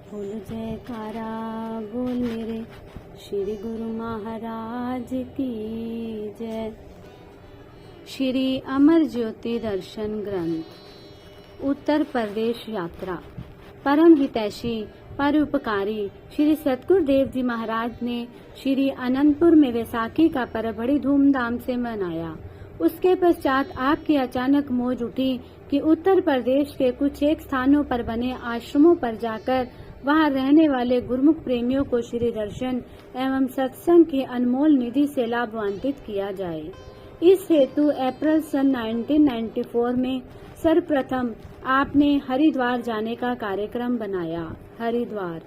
बोल जयकारा बोल मेरे श्री गुरु महाराज की जय। श्री अमर ज्योति दर्शन ग्रंथ उत्तर प्रदेश यात्रा। परम हितैषी परोपकारी श्री सतगुरुदेव जी महाराज ने श्री अनंतपुर में वैसाखी का पर्व बड़ी धूमधाम से मनाया। उसके पश्चात आपकी अचानक मौज उठी कि उत्तर प्रदेश के कुछ एक स्थानों पर बने आश्रमों पर जाकर वहां रहने वाले गुरुमुख प्रेमियों को श्री दर्शन एवं सत्संग की अनमोल निधि से लाभान्वित किया जाए। इस हेतु अप्रैल सन 1994 में सर्वप्रथम आपने हरिद्वार जाने का कार्यक्रम बनाया। हरिद्वार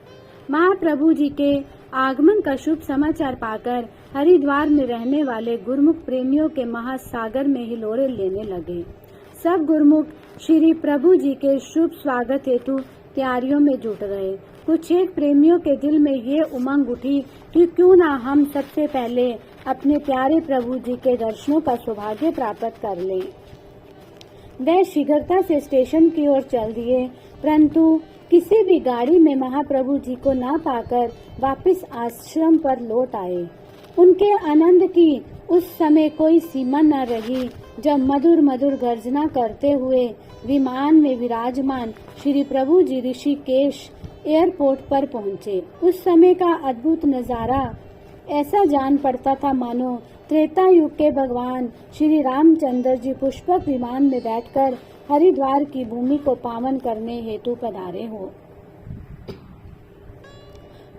महाप्रभु जी के आगमन का शुभ समाचार पाकर हरिद्वार में रहने वाले गुरुमुख प्रेमियों के महासागर में हिलोरे लेने लगे। सब गुरुमुख श्री प्रभु जी के शुभ स्वागत हेतु तैयारियों में जुट गए। कुछ एक प्रेमियों के दिल में ये उमंग उठी कि क्यों ना हम सबसे पहले अपने प्यारे प्रभु जी के दर्शनों का सौभाग्य प्राप्त कर लें। वे शीघ्रता से स्टेशन की ओर चल दिए, परंतु किसी भी गाड़ी में महाप्रभु जी को ना पाकर वापस आश्रम पर लौट आए। उनके आनंद की उस समय कोई सीमा न रही जब मधुर मधुर गर्जना करते हुए विमान में विराजमान श्री प्रभु जी ऋषिकेश एयरपोर्ट पर पहुँचे। उस समय का अद्भुत नजारा ऐसा जान पड़ता था मानो त्रेता युग के भगवान श्री रामचंद्र जी पुष्पक विमान में बैठकर हरिद्वार की भूमि को पावन करने हेतु पधारे हो।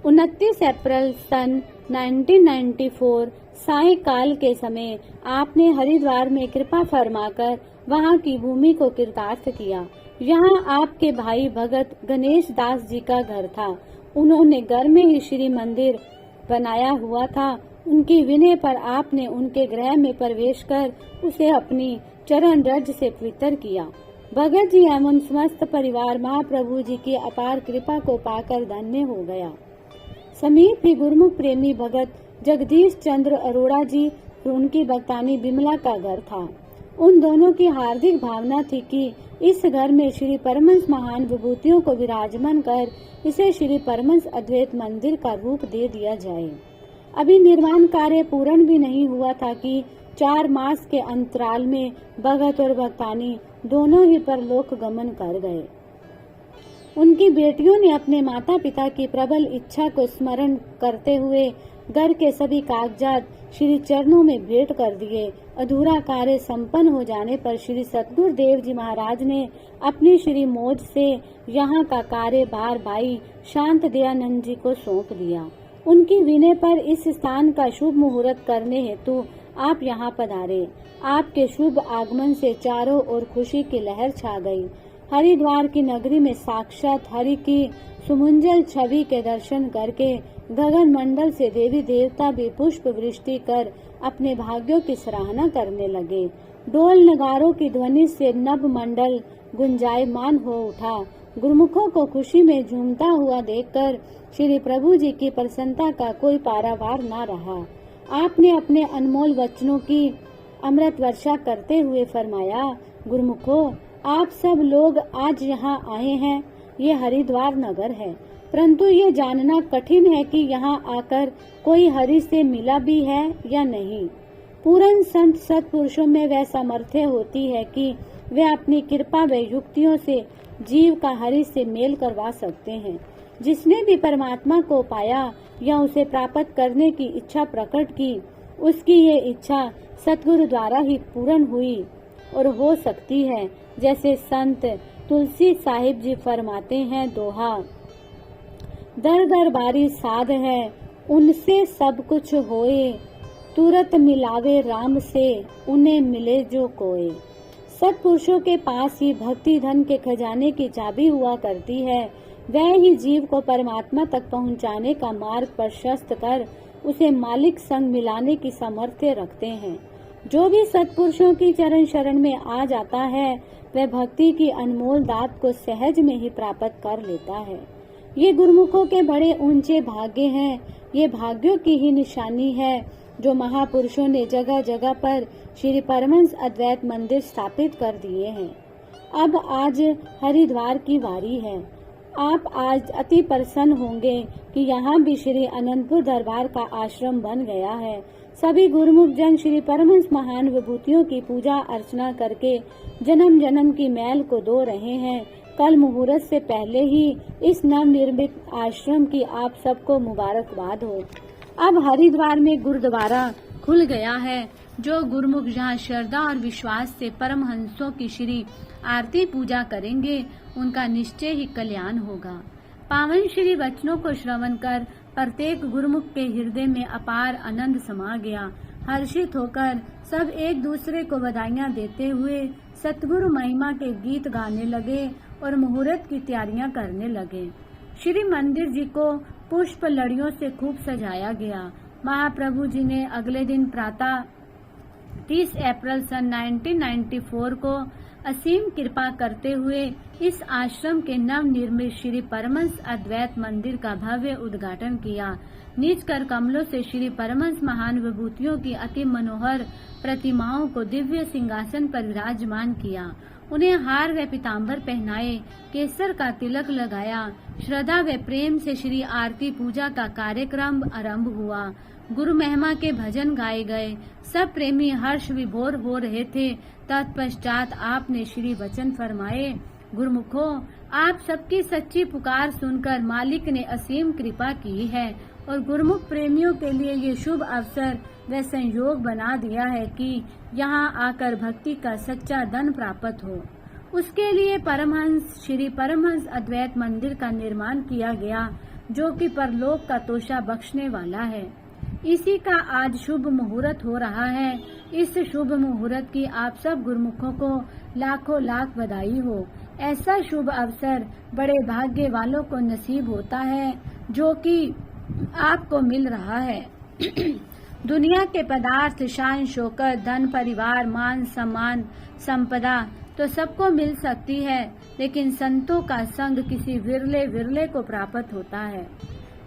29 अप्रैल सन 1994 सायंकाल के समय आपने हरिद्वार में कृपा फरमाकर वहां की भूमि को कृतार्थ किया। यहाँ आपके भाई भगत गणेश दास जी का घर था। उन्होंने घर में ही श्री मंदिर बनाया हुआ था। उनकी विनय पर आपने उनके गृह में प्रवेश कर उसे अपनी चरण रज से पवित्र किया। भगत जी एवं समस्त परिवार महाप्रभु जी की अपार कृपा को पाकर धन्य हो गया। समीप ही गुरुमुख प्रेमी भगत जगदीश चंद्र अरोड़ा जी और उनकी भक्तानी बिमला का घर था। उन दोनों की हार्दिक भावना थी कि इस घर में श्री परमहंस महान विभूतियों को विराजमान कर इसे श्री परमहंस अद्वैत मंदिर का रूप दे दिया जाए। अभी निर्माण कार्य पूर्ण भी नहीं हुआ था कि 4 मास के अंतराल में भगत और भक्तानी दोनों ही परलोक गमन कर गए। उनकी बेटियों ने अपने माता पिता की प्रबल इच्छा को स्मरण करते हुए घर के सभी कागजात श्री चरणों में भेंट कर दिए। अधूरा कार्य संपन्न हो जाने पर श्री सतगुरुदेव जी महाराज ने अपनी श्री मौज से यहाँ का कार्य भार भाई शांत दयानंद जी को सौंप दिया। उनकी विनय पर इस स्थान का शुभ मुहूर्त करने हेतु आप यहाँ पधारे। आपके शुभ आगमन से चारों ओर खुशी की लहर छा गई। हरिद्वार की नगरी में साक्षात हरि की सुमंगल छवि के दर्शन करके गगन मंडल से देवी देवता भी पुष्प वृष्टि कर अपने भाग्यों की सराहना करने लगे। ढोल नगारों की ध्वनि से नभ मंडल गुंजायमान हो उठा। गुरुमुखों को खुशी में झूमता हुआ देखकर श्री प्रभु जी की प्रसन्नता का कोई पारावार न रहा। आपने अपने अनमोल वचनों की अमृत वर्षा करते हुए फरमाया, गुरुमुखों, आप सब लोग आज यहाँ आए हैं। ये हरिद्वार नगर है, परंतु ये जानना कठिन है कि यहाँ आकर कोई हरि से मिला भी है या नहीं। पूर्ण संत सत्पुरुषों में वह सामर्थ्य होती है कि वे अपनी कृपा व युक्तियों से जीव का हरि से मेल करवा सकते हैं। जिसने भी परमात्मा को पाया या उसे प्राप्त करने की इच्छा प्रकट की, उसकी ये इच्छा सतगुरु द्वारा ही पूर्ण हुई और हो सकती है। जैसे संत तुलसी साहिब जी फरमाते हैं, दोहा, दर दर बारी साध है, उनसे सब कुछ होए, तुरत मिलावे राम से, उन्हें मिले जो कोए। सत्पुरुषों के पास ही भक्ति धन के खजाने की चाबी हुआ करती है। वह ही जीव को परमात्मा तक पहुंचाने का मार्ग प्रशस्त कर उसे मालिक संग मिलाने की सामर्थ्य रखते हैं। जो भी सत्पुरुषों की चरण शरण में आ जाता है, वह भक्ति की अनमोल दात को सहज में ही प्राप्त कर लेता है। ये गुरुमुखों के बड़े ऊंचे भाग्य हैं। ये भाग्यों की ही निशानी है जो महापुरुषों ने जगह जगह पर श्री परमहंस अद्वैत मंदिर स्थापित कर दिए हैं। अब आज हरिद्वार की वारी है। आप आज अति प्रसन्न होंगे कि यहाँ भी श्री अनंतपुर दरबार का आश्रम बन गया है। सभी गुरुमुख जन श्री परमहंस महान विभूतियों की पूजा अर्चना करके जन्म जन्म की मैल को धो रहे हैं। कल मुहूर्त से पहले ही इस नवनिर्मित आश्रम की आप सबको मुबारकबाद हो। अब हरिद्वार में गुरुद्वारा खुल गया है। जो गुरुमुख जहाँ श्रद्धा और विश्वास से परमहंसों की श्री आरती पूजा करेंगे उनका निश्चय ही कल्याण होगा। पावन श्री वचनों को श्रवण कर प्रत्येक गुरुमुख के हृदय में अपार आनंद समा गया। हर्षित होकर सब एक दूसरे को बधाइयां देते हुए सतगुरु महिमा के गीत गाने लगे और मुहूर्त की तैयारियां करने लगे। श्री मंदिर जी को पुष्प लड़ियों से खूब सजाया गया। महाप्रभु जी ने अगले दिन प्रातः 30 अप्रैल सन 1994 को असीम कृपा करते हुए इस आश्रम के नव निर्मित श्री परमहंस अद्वैत मंदिर का भव्य उद्घाटन किया। नीच कर कमलों से श्री परमहंस महान विभूतियों की अति मनोहर प्रतिमाओं को दिव्य सिंहासन पर विराजमान किया। उन्हें हार व पीताम्बर पहनाए, केसर का तिलक लगाया। श्रद्धा व प्रेम से श्री आरती पूजा का कार्यक्रम आरंभ हुआ। गुरु महिमा के भजन गाए गए। सब प्रेमी हर्ष विभोर हो रहे थे। तत्पश्चात आपने श्री वचन फरमाए, गुरुमुखों, आप सबकी सच्ची पुकार सुनकर मालिक ने असीम कृपा की है और गुरुमुख प्रेमियों के लिए ये शुभ अवसर व संयोग बना दिया है कि यहाँ आकर भक्ति का सच्चा धन प्राप्त हो। उसके लिए परमहंस श्री परमहंस अद्वैत मंदिर का निर्माण किया गया, जो कि परलोक का तोषा बख्शने वाला है। इसी का आज शुभ मुहूर्त हो रहा है। इस शुभ मुहूर्त की आप सब गुरुमुखों को लाखों लाख बधाई हो। ऐसा शुभ अवसर बड़े भाग्य वालों को नसीब होता है, जो कि आपको मिल रहा है। दुनिया के पदार्थ, शान शौकत, धन, परिवार, मान सम्मान, संपदा तो सबको मिल सकती है, लेकिन संतों का संग किसी विरले को प्राप्त होता है।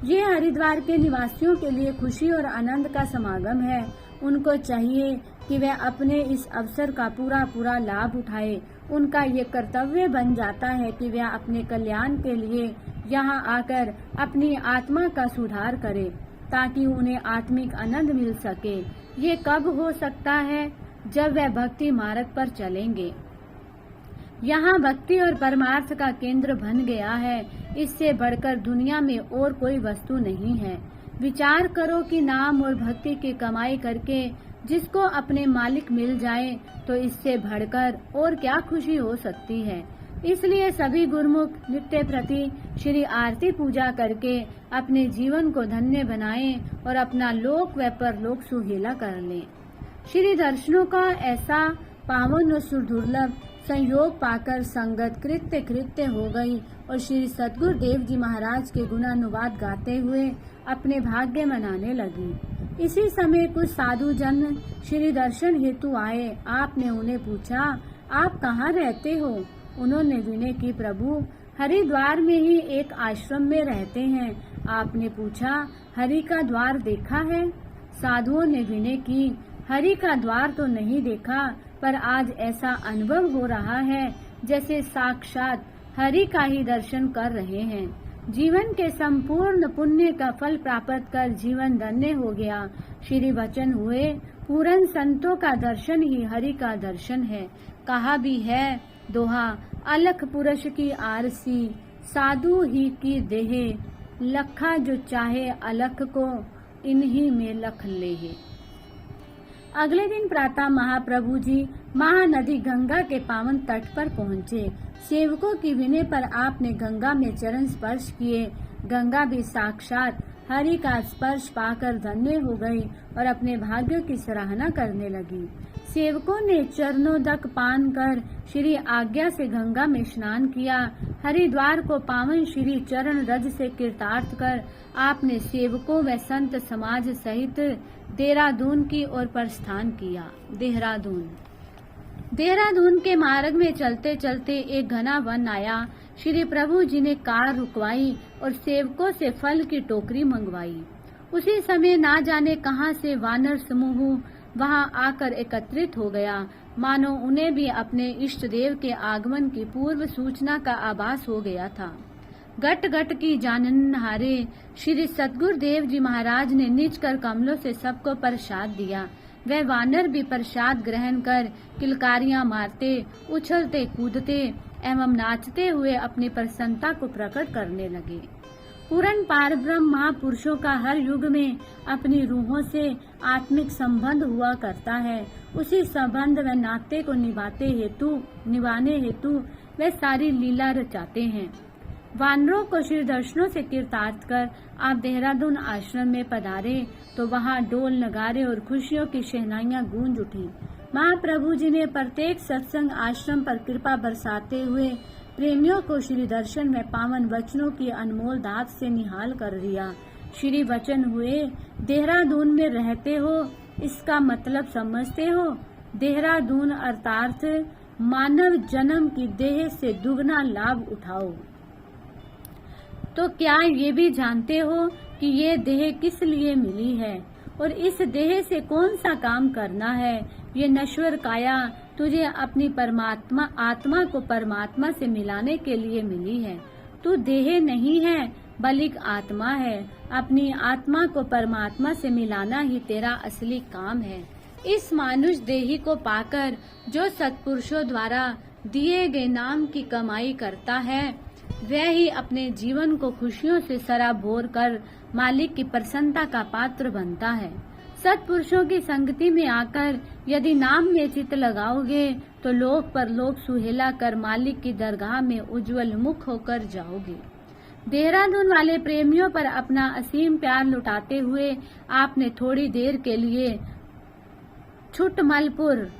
ये हरिद्वार के निवासियों के लिए खुशी और आनंद का समागम है। उनको चाहिए कि वे अपने इस अवसर का पूरा लाभ उठाए। उनका ये कर्तव्य बन जाता है कि वे अपने कल्याण के लिए यहाँ आकर अपनी आत्मा का सुधार करें, ताकि उन्हें आत्मिक आनंद मिल सके। ये कब हो सकता है? जब वे भक्ति मार्ग पर चलेंगे। यहाँ भक्ति और परमार्थ का केंद्र बन गया है। इससे बढ़कर दुनिया में और कोई वस्तु नहीं है। विचार करो कि नाम और भक्ति की कमाई करके जिसको अपने मालिक मिल जाए, तो इससे बढ़कर और क्या खुशी हो सकती है। इसलिए सभी गुरुमुख नित्य प्रति श्री आरती पूजा करके अपने जीवन को धन्य बनाएं और अपना लोक व परलोक सुहेला कर लें। श्री दर्शनों का ऐसा पावन और सुदुर्लभ संयोग पाकर संगत कृत्य हो गई और श्री सतगुरु देव जी महाराज के गुणानुवाद गाते हुए अपने भाग्य मनाने लगी। इसी समय कुछ साधु जन श्री दर्शन हेतु आए। आपने उन्हें पूछा, आप कहाँ रहते हो? उन्होंने विनय की, प्रभु हरिद्वार में ही एक आश्रम में रहते हैं। आपने पूछा, हरि का द्वार देखा है? साधुओं ने विनय की, हरि का द्वार तो नहीं देखा, पर आज ऐसा अनुभव हो रहा है जैसे साक्षात हरि का ही दर्शन कर रहे हैं। जीवन के संपूर्ण पुण्य का फल प्राप्त कर जीवन धन्य हो गया। श्री वचन हुए, पूर्ण संतों का दर्शन ही हरि का दर्शन है। कहा भी है दोहा, अलख पुरुष की आरसी, साधु ही की देहे, लखा जो चाहे अलख को, इन्हीं में लख लेहे। अगले दिन प्रातः महाप्रभु जी महानदी गंगा के पावन तट पर पहुँचे। सेवकों की विनय पर आपने गंगा में चरण स्पर्श किए। गंगा भी साक्षात हरि का स्पर्श पाकर धन्य हो गई और अपने भाग्यों की सराहना करने लगी। सेवकों ने चरणोदक पान कर श्री आज्ञा से गंगा में स्नान किया। हरिद्वार को पावन श्री चरण रज से कृतार्थ कर आपने सेवकों व संत समाज सहित देहरादून की ओर प्रस्थान किया। देहरादून के मार्ग में चलते चलते एक घना वन आया। श्री प्रभु जी ने कार रुकवाई और सेवकों से फल की टोकरी मंगवाई। उसी समय ना जाने कहां से वानर समूह वहां आकर एकत्रित हो गया, मानो उन्हें भी अपने इष्ट देव के आगमन की पूर्व सूचना का आभास हो गया था। गट गट की जाननहारे श्री सतगुरुदेव जी महाराज ने निज कर कमलों से सबको प्रसाद दिया। वह वानर भी प्रसाद ग्रहण कर किलकारियां मारते, उछलते कूदते एवं नाचते हुए अपनी प्रसन्नता को प्रकट करने लगे। पूर्ण पारब्रह्म महापुरुषों का हर युग में अपनी रूहों से आत्मिक संबंध हुआ करता है। उसी संबंध व नाते को निभाने हेतु वे सारी लीला रचाते हैं। वानरों को श्री दर्शनों से कृतार्थ कर आप देहरादून आश्रम में पधारे तो वहाँ डोल नगारे और खुशियों की शहनाइयां गूंज उठी। महाप्रभु जी ने प्रत्येक सत्संग आश्रम पर कृपा बरसाते हुए प्रेमियों को श्री दर्शन में पावन वचनों की अनमोल दात से निहाल कर दिया। श्री वचन हुए, देहरादून में रहते हो, इसका मतलब समझते हो? देहरादून अर्थात मानव जन्म की देह से दुगना लाभ उठाओ। तो क्या ये भी जानते हो कि ये देह किस लिए मिली है और इस देह से कौन सा काम करना है? ये नश्वर काया तुझे अपनी परमात्मा आत्मा को परमात्मा से मिलाने के लिए मिली है। तू देह नहीं है बल्कि आत्मा है। अपनी आत्मा को परमात्मा से मिलाना ही तेरा असली काम है। इस मानुष देही को पाकर जो सत्पुरुषों द्वारा दिए गए नाम की कमाई करता है, वह ही अपने जीवन को खुशियों से सराबोर कर मालिक की प्रसन्नता का पात्र बनता है। सत्पुरुषों की संगति में आकर यदि नाम में चित्त लगाओगे तो लोक परलोक सुहेला कर मालिक की दरगाह में उज्जवल मुख होकर जाओगे। देहरादून वाले प्रेमियों पर अपना असीम प्यार लुटाते हुए आपने थोड़ी देर के लिए छुटमलपुर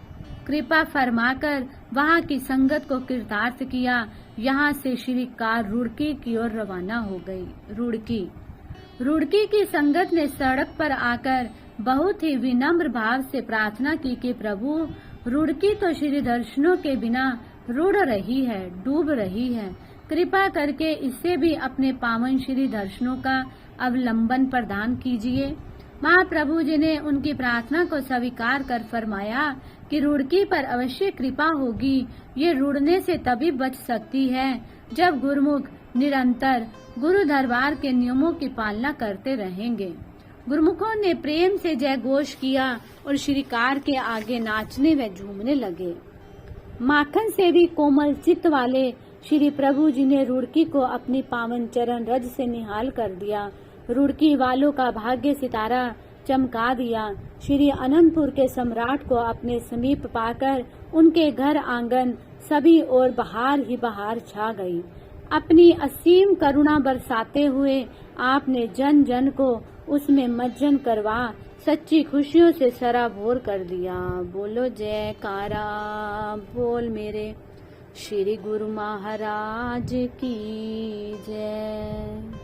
कृपा फरमाकर वहां की संगत को कृतार्थ किया। यहाँ से श्री कार रुड़की की ओर रवाना हो गई। रुड़की की संगत ने सड़क पर आकर बहुत ही विनम्र भाव से प्रार्थना की कि प्रभु, रुड़की तो श्री दर्शनों के बिना रुड़ रही है, डूब रही है। कृपा करके इससे भी अपने पावन श्री दर्शनों का अवलंबन प्रदान कीजिए। महाप्रभु जी ने उनकी प्रार्थना को स्वीकार कर फरमाया कि रुड़की पर अवश्य कृपा होगी। ये रुड़ने से तभी बच सकती है जब गुरुमुख निरंतर गुरु दरबार के नियमों की पालना करते रहेंगे। गुरुमुखों ने प्रेम से जय घोष किया और श्रीकार के आगे नाचने व झूमने लगे। माखन से भी कोमल चित्त वाले श्री प्रभु जी ने रुड़की को अपनी पावन चरण रज से निहाल कर दिया। रुड़की वालों का भाग्य सितारा चमका दिया। श्री अनंतपुर के सम्राट को अपने समीप पाकर उनके घर आंगन सभी ओर बहार ही बहार छा गई। अपनी असीम करुणा बरसाते हुए आपने जन जन को उसमें मज्जन करवा सच्ची खुशियों से सराबोर कर दिया। बोलो जयकारा बोल मेरे श्री गुरु महाराज की जय।